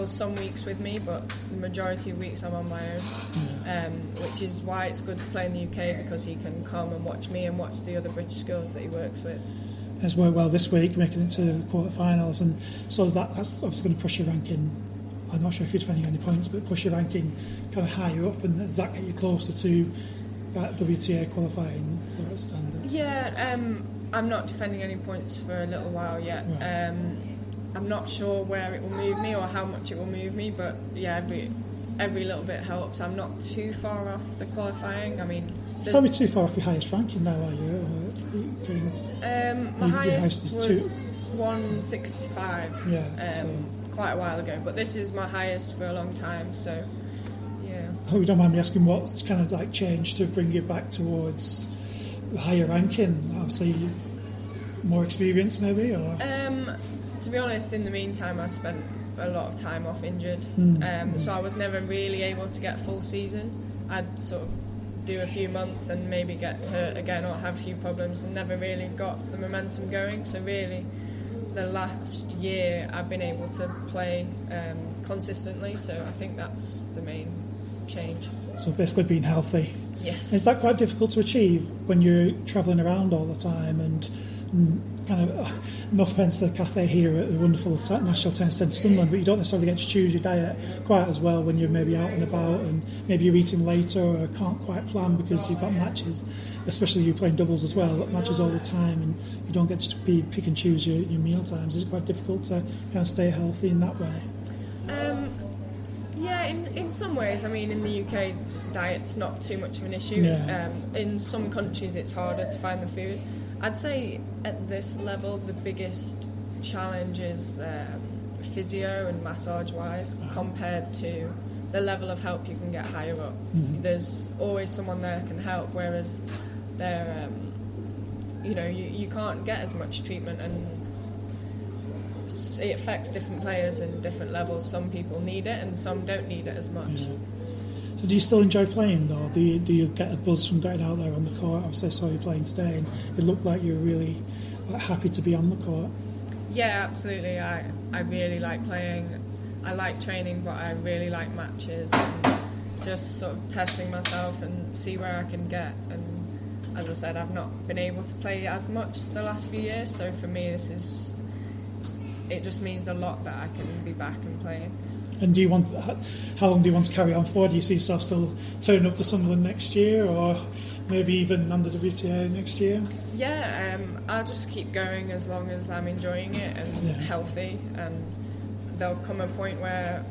travels some weeks with me, but the majority of weeks I'm on my own, which is why it's good to play in the UK, because he can come and watch me and watch the other British girls that he works with. Has worked well this week, making it to the quarterfinals, and so that's obviously going to push your ranking. I'm not sure if you're defending any points, but push your ranking kind of higher up, and does that get you closer to that WTA qualifying sort of standard? Yeah, I'm not defending any points for a little while yet. Right. I'm not sure where it will move me or how much it will move me, but yeah, every little bit helps. I'm not too far off the qualifying. I mean, you can't be too far off your highest ranking now, are you? My highest was 165. Yeah, quite a while ago, but this is my highest for a long time. So, yeah. I hope you don't mind me asking what's kind of like changed to bring you back towards the higher ranking. Obviously, more experience, maybe, or. To be honest, in the meantime, I spent a lot of time off injured, so I was never really able to get full season. I'd sort of do a few months and maybe get hurt again or have a few problems, and never really got the momentum going. So really, the last year I've been able to play consistently, so I think that's the main change. So basically being healthy. Yes. Is that quite difficult to achieve when you're travelling around all the time and kind of, no offence to the cafe here at the wonderful National Tennis Centre Sunderland, but you don't necessarily get to choose your diet quite as well when you're maybe out and about, and maybe you're eating later or can't quite plan because you've got matches, especially you playing doubles as well, matches all the time, and you don't get to pick and choose your meal times. Is it quite difficult to kind of stay healthy in that way? Yeah, in some ways. I mean, in the UK, diet's not too much of an issue. Yeah. In some countries, it's harder to find the food. I'd say at this level, the biggest challenge is physio and massage-wise compared to the level of help you can get higher up. Mm-hmm. There's always someone there who can help, whereas there, you can't get as much treatment, and it affects different players in different levels. Some people need it and some don't need it as much. Yeah. So do you still enjoy playing though? Do you get a buzz from getting out there on the court? Obviously I saw you playing today and it looked like you were really happy to be on the court. Yeah, absolutely. I really like playing. I like training, but I really like matches and just sort of testing myself and see where I can get. And as I said, I've not been able to play as much the last few years, so for me it just means a lot that I can be back and playing. And how long do you want to carry on for? Do you see yourself still turning up to Sunderland next year, or maybe even under WTA next year? Yeah, I'll just keep going as long as I'm enjoying it and healthy, and there'll come a point where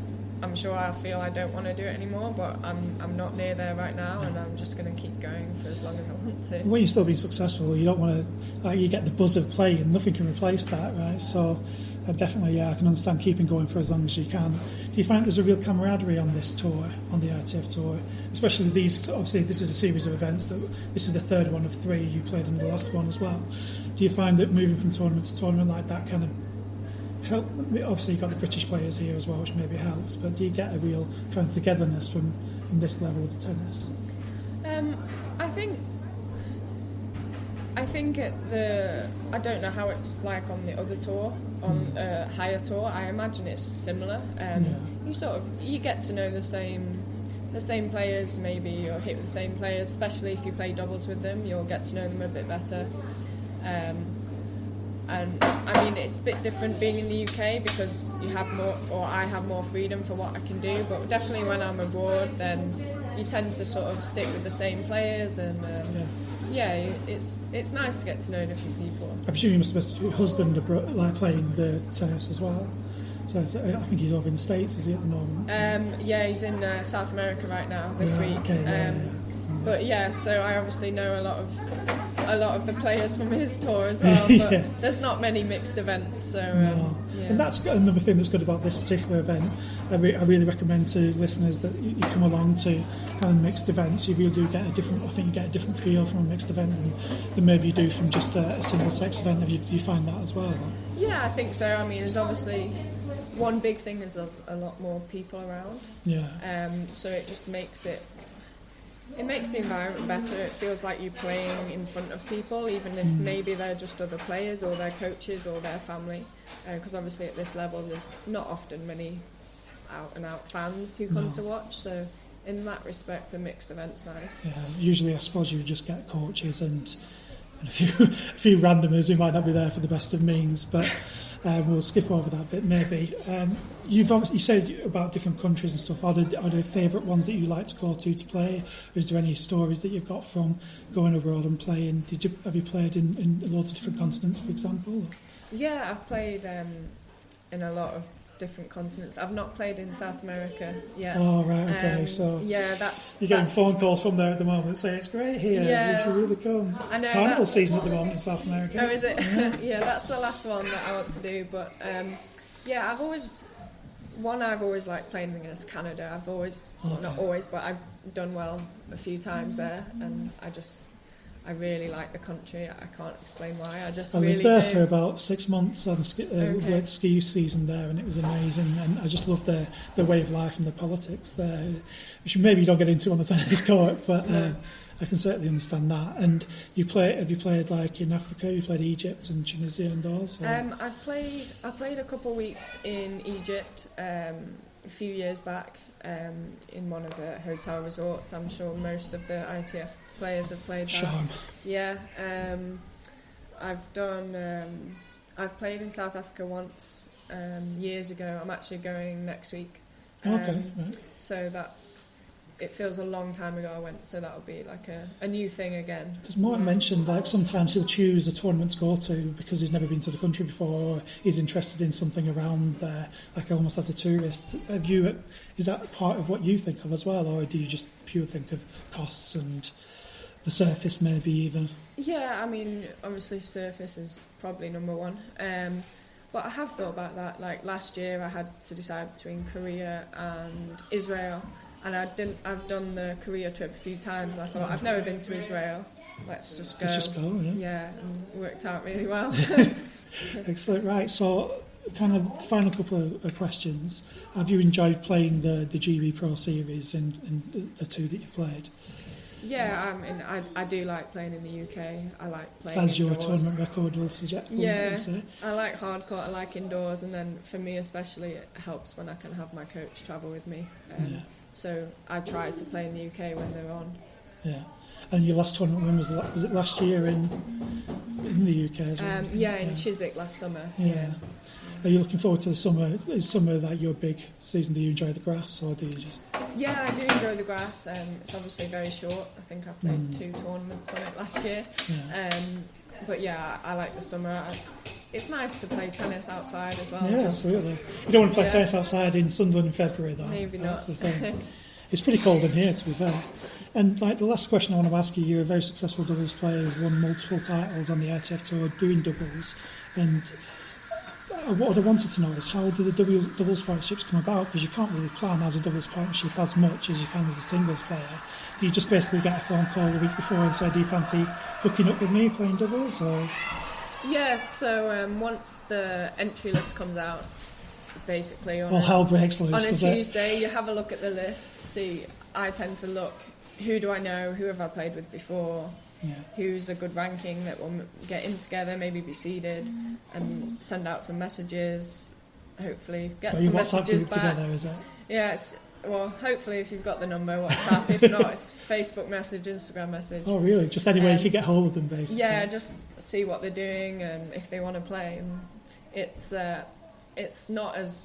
I'm sure I'll feel I don't want to do it anymore, but I'm not near there right now, and I'm just going to keep going for as long as I want to. When you're still being successful, you don't want to, you get the buzz of play, and nothing can replace that, right? So definitely, I can understand keeping going for as long as you can. Do you find there's a real camaraderie on this tour, on the ITF Tour? Especially obviously this is a series of events, this is the third one of three, you played in the last one as well. Do you find that moving from tournament to tournament like that kind of help? Obviously you've got the British players here as well, which maybe helps, but do you get a real kind of togetherness from this level of tennis? I think I don't know how it's like on the other tour, on a higher tour. I imagine it's similar. You get to know the same players, maybe you'll hit with the same players, especially if you play doubles with them, you'll get to know them a bit better. And I mean, it's a bit different being in the UK because I have more freedom for what I can do, but definitely when I'm abroad, then you tend to sort of stick with the same players, and it's nice to get to know different people. I presume you must have your husband like playing the tennis as well. So I think he's over in the States, is he, at the moment? He's in South America right now this week. Okay, But so I obviously know a lot of the players from his tour as well. But there's not many mixed events, so And that's another thing that's good about this particular event. I really recommend to listeners that you come along to kind of mixed events. You really do get I think you get a different feel from a mixed event than maybe you do from just a single sex event. Do you find that as well? Yeah, I think so. I mean, there's obviously one big thing is there's a lot more people around. Yeah. So it just makes the environment better. It feels like you're playing in front of people, even if maybe they're just other players or their coaches or their family. Because obviously at this level, there's not often many out and out fans who come to watch. So in that respect, a mixed event's nice. Yeah, usually I suppose you just get coaches and a few randomers who might not be there for the best of means, but we'll skip over that bit maybe. You said about different countries and stuff. Are there favourite ones that you like to go to play? Or is there any stories that you've got from going abroad and playing? Have you played in loads of different continents, for example? Yeah, I've played in a lot of different continents. I've not played in South America yet. Oh, right, okay. So yeah, you're getting phone calls from there at the moment saying it's great here. Yeah, you should really come. I know, it's carnival season at the moment in South America. Oh, is it? Yeah, that's the last one that I want to do. But yeah, I've always liked playing against Canada. I've always, not always, but I've done well a few times there, and I really like the country. I can't explain why. I lived there for about 6 months on wet ski season there, and it was amazing. And I just love the way of life and the politics there, which maybe you don't get into on the tennis court, but I can certainly understand that. And have you played like in Africa? You played Egypt and Tunisia and those? I played a couple of weeks in Egypt a few years back. In one of the hotel resorts. I'm sure most of the ITF players have played that. Sharan. Yeah. I've played in South Africa once years ago. I'm actually going next week. Okay, right. So that it feels a long time ago I went, so that'll be like a new thing again. Because Martin mentioned like sometimes he'll choose a tournament to go to because he's never been to the country before, or he's interested in something around there, like almost as a tourist. Is that part of what you think of as well, or do you just purely think of costs and the surface maybe even? Yeah, I mean, obviously surface is probably number one. But I have thought about that. Like last year I had to decide between Korea and Israel. And I've done the Korea trip a few times, and I thought, I've never been to Israel, let's just go. Yeah, and it worked out really well. Excellent, right. So, kind of final couple of questions. Have you enjoyed playing the GB Pro Series in the two that you've played? Yeah, I mean, I do like playing in the UK. I like playing as your indoors. Tournament record will suggest. Yeah, I like hardcourt, I like indoors, and then for me especially, it helps when I can have my coach travel with me. So I try to play in the UK when they're on. Yeah. And your last tournament, when was it last year in the UK as well? In Chiswick last summer. Yeah. Are you looking forward to the summer? Is summer like your big season? Do you enjoy the grass, or do you just... Yeah, I do enjoy the grass. It's obviously very short. I think I played 2 tournaments on it last year. Yeah. But yeah, I like the summer. It's nice to play tennis outside as well. Yeah, absolutely. You don't want to play tennis outside in Sunderland in February, though. Maybe That's not. The thing. It's pretty cold in here, to be fair. And like the last question I want to ask you, you're a very successful doubles player. You've won multiple titles on the ITF Tour doing doubles. And what I wanted to know is how do the doubles partnerships come about? Because you can't really plan as a doubles partnership as much as you can as a singles player. Do you just basically get a phone call the week before and say, do you fancy hooking up with me playing doubles? Or... Yeah, so once the entry list comes out, basically on hell breaks loose, on a Tuesday, you have a look at the list. See, I tend to look, who do I know, who have I played with before, who's a good ranking that will get in together, maybe be seeded, and send out some messages. Hopefully, get some messages back. Together, is it? Yeah, well, hopefully if you've got the number, WhatsApp. If not, it's Facebook message, Instagram message. Oh, really? Just any way you can get hold of them, basically. Yeah, just see what they're doing and if they want to play. And it's not as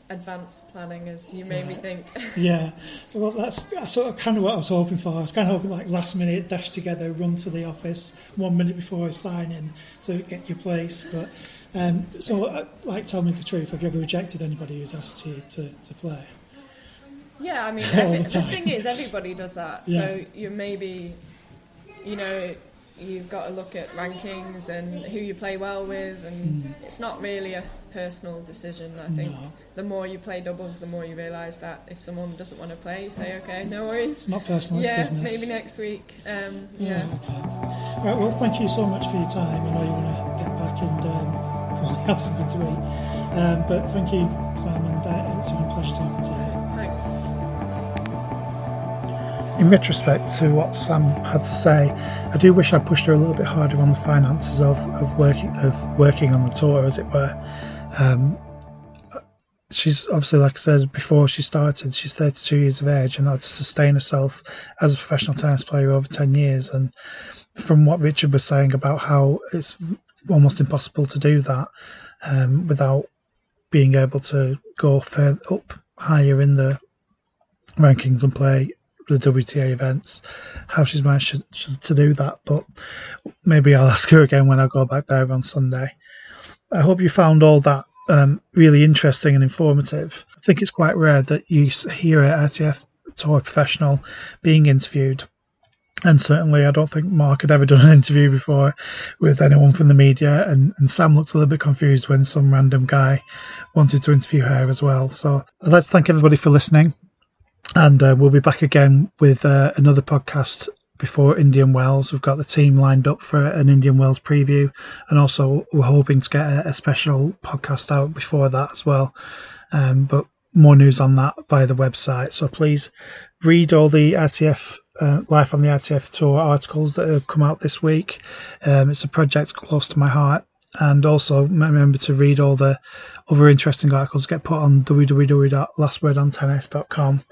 advanced planning as you maybe think. Yeah, well, that's sort of kind of what I was hoping for. I was kind of hoping like last minute, dash together, run to the office 1 minute before I sign in to get your place. But tell me the truth. Have you ever rejected anybody who's asked you to play? Yeah, I mean, the thing is, everybody does that. Yeah. So you maybe, you've got to look at rankings and who you play well with, and it's not really a personal decision. I think the more you play doubles, the more you realise that if someone doesn't want to play, you say, okay, no worries. It's not personal, it's business. Maybe next week. Okay. Right, well, thank you so much for your time. I know you want to get back and have something to eat. But thank you, Sam, and it's been a pleasure talking to you. Thanks. In retrospect to what Sam had to say, I do wish I'd pushed her a little bit harder on the finances of working on the tour, as it were. she's obviously, like I said before she started, she's 32 years of age and had to sustain herself as a professional tennis player over 10 years. And from what Richard was saying about how it's almost impossible to do that without being able to go further up higher in the rankings and play the WTA events, how she's managed to do that. But maybe I'll ask her again when I go back there on Sunday. I hope you found all that really interesting and informative. I think it's quite rare that you hear an ITF Tour professional being interviewed. And certainly I don't think Mark had ever done an interview before with anyone from the media. And Sam looked a little bit confused when some random guy wanted to interview her as well. So I'd like to thank everybody for listening. And we'll be back again with another podcast before Indian Wells. We've got the team lined up for an Indian Wells preview. And also we're hoping to get a special podcast out before that as well. But more news on that via the website. So please read all the ITF Life on the ITF Tour articles that have come out this week. It's a project close to my heart. And also remember to read all the other interesting articles get put on www.lastwordontennis.com,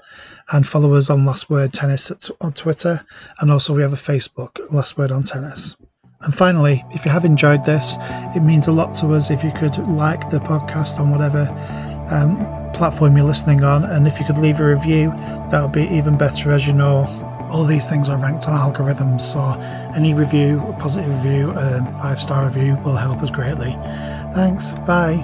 and follow us on Last Word Tennis on Twitter. And also we have a Facebook, Last Word on Tennis. And finally, if you have enjoyed this, it means a lot to us if you could like the podcast on whatever platform you're listening on. And if you could leave a review, that would be even better. As you know, all these things are ranked on algorithms, so any review, a positive review, 5-star review will help us greatly. Thanks, bye.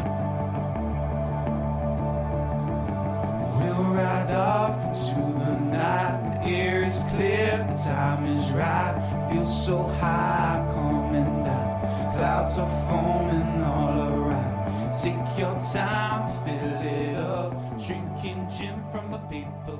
We'll ride off into the night, the air is clear, the time is right, feels so high, coming down, clouds are forming all around, take your time, fill it up, drinking gin from a paper